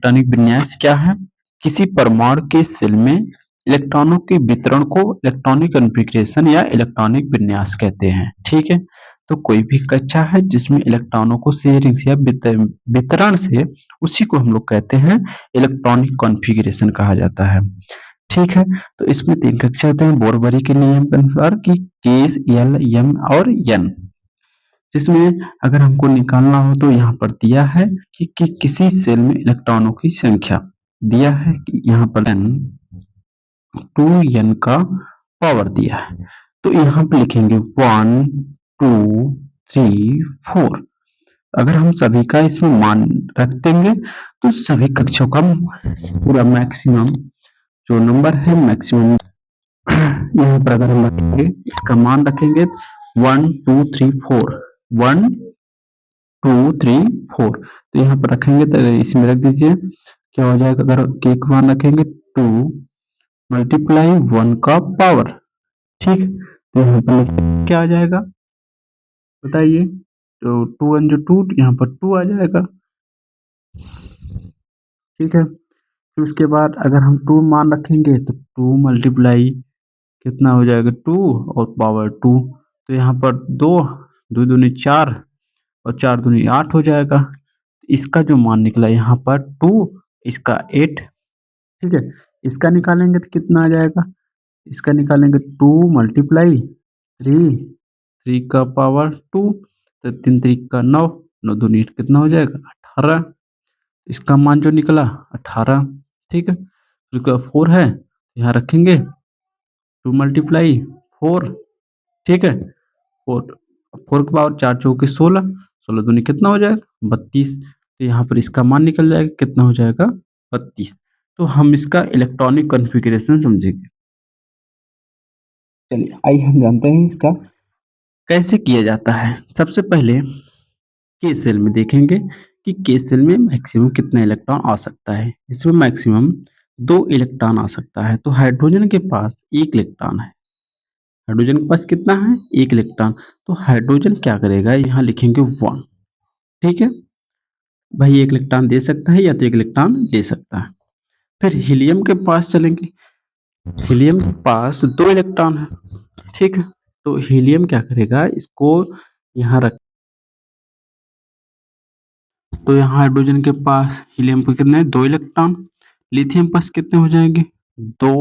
Electronic विन्यास क्या है? किसी परमाणु के शेल में इलेक्ट्रॉनों के वितरण को इलेक्ट्रॉनिक कॉन्फ़िगरेशन या इलेक्ट्रॉनिक विन्यास कहते हैं। ठीक है? तो कोई भी कक्षा है जिसमें इलेक्ट्रॉनों को शेयरिंग से या वितरण से, उसी को हम लोग कहते हैं इलेक्ट्रॉनिक कॉन्फ़िगरेशन कहा जाता है। ठीक है? तो इसमें 3 कक्षा होते हैं बोर-बरी के नियम के अनुसार कि केस, एल, एम और एन। जिसमें अगर हमको निकालना हो तो यहाँ पर दिया है कि किसी सेल में इलेक्ट्रॉनों की संख्या दिया है कि यहाँ पर n 2n का पावर दिया है। तो यहाँ पे लिखेंगे 1 2 3 4। अगर हम सभी का इसमें मान रख देंगे तो सभी कक्षों का पूरा मैक्सिमम जो नंबर है मैक्सिमम यहाँ पर अगर हम रखेंगे, इसका मान रखेंगे 1 2 3 4 1 2 3 4। तो यहाँ पर रखेंगे तो इसमें रख दीजिए, क्या हो जाएगा अगर के का मान रखेंगे 2 मल्टीप्लाई 1 का पावर। ठीक, तो यहाँ पर क्या आ जाएगा बताइए? तो 2 1 जो 2, यहाँ पर 2 आ जाएगा। ठीक है, फिर उसके बाद अगर हम 2 मान रखेंगे तो 2 मल्टीप्लाई कितना हो जाएगा 2 और पावर 2। तो यहाँ पर 2 2 दूनी 4 और 4 दूनी 8 हो जाएगा। इसका जो मान निकला यहाँ पर 2, इसका 8। ठीक है, इसका निकालेंगे तो कितना आ जाएगा? इसका निकालेंगे 2 मल्टीप्लाई 3 3 का पावर 2, तो 3 3 का 9 9 दूनी कितना हो जाएगा 18। इसका मान जो निकला 18। ठीक है, उसका 4 है यहाँ रखेंगे 2 मल्टीप्लाई 4। ठीक है, 4 4 के पावर 4 चौके 16 16 दूनी कितना हो जाएगा 32। तो यहाँ पर इसका मान निकल जाएगा कितना हो जाएगा 32। तो हम इसका इलेक्ट्रॉनिक कॉन्फ़िगरेशन समझेंगे। चलिए आइए हम जानते हैं इसका कैसे किया जाता है। सबसे पहले के सेल में देखेंगे कि के सेल में मैक्सिमम कितना इलेक्ट्रॉन आ सकता है। इसमें मैक्सिमम 2 इलेक्ट्रॉन आ सकता है। तो हाइड्रोजन के पास 1 इलेक्ट्रॉन है। हाइड्रोजन के पास कितना है 1 इलेक्ट्रॉन। तो हाइड्रोजन क्या करेगा, यहाँ लिखेंगे 1। ठीक है, भाई 1 इलेक्ट्रॉन दे सकता है या तो 1 इलेक्ट्रॉन दे सकता है। फिर हीलियम के पास चलेंगे। हीलियम के पास 2 इलेक्ट्रॉन है। ठीक है, तो हीलियम क्या करेगा, इसको यहाँ रख, तो यहाँ हाइड्रोजन के पास हीलियम के कितने 2 इलेक्ट्रॉन। लिथियम पास कितने हो जाएंगे 2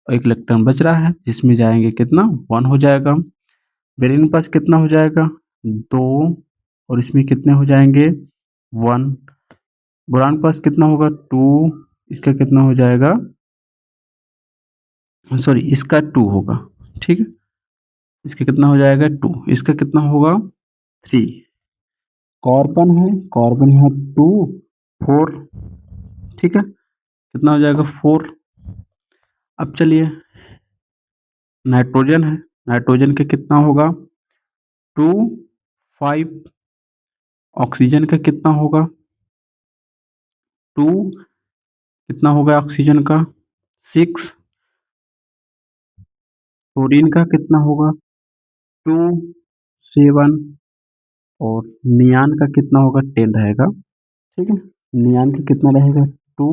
और 1 इलेक्ट्रॉन बच रहा है जिसमें जाएंगे कितना 1 हो जाएगा। बेरिलियम पास कितना हो जाएगा 2 और इसमें कितने हो जाएंगे 1। बोरान पास कितना होगा 2, इसका कितना हो जाएगा, सॉरी इसका 2 होगा। ठीक है, इसका कितना हो जाएगा 2, इसका कितना होगा 3। कार्बन है, कार्बन यहाँ 2 4। ठीक है, कितना हो जाएगा 4। अब चलिए नाइट्रोजन है, नाइट्रोजन का कितना होगा 2 5। ऑक्सीजन का कितना होगा 2, कितना होगा ऑक्सीजन का 6। फ्लोरीन का कितना होगा 2 7 और नियान का कितना होगा 10 रहेगा। ठीक है, नियान का कितना रहेगा 2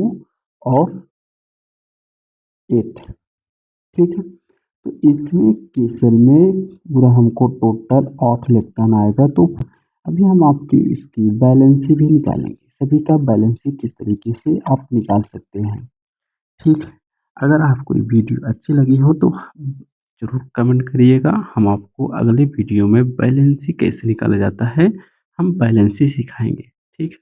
और 8। ठीक है, तो इसमें केसर में पूरा हमको टोटल 8 इलेक्ट्रॉन आएगा। तो अभी हम आपकी इसकी बैलेंसी भी निकालेंगे, सभी का बैलेंसी किस तरीके से आप निकाल सकते हैं। ठीक है, अगर आपको ये वीडियो अच्छी लगी हो तो ज़रूर कमेंट करिएगा। हम आपको अगले वीडियो में बैलेंसी कैसे निकाला जाता है हम बैलेंसी सिखाएंगे। ठीक है।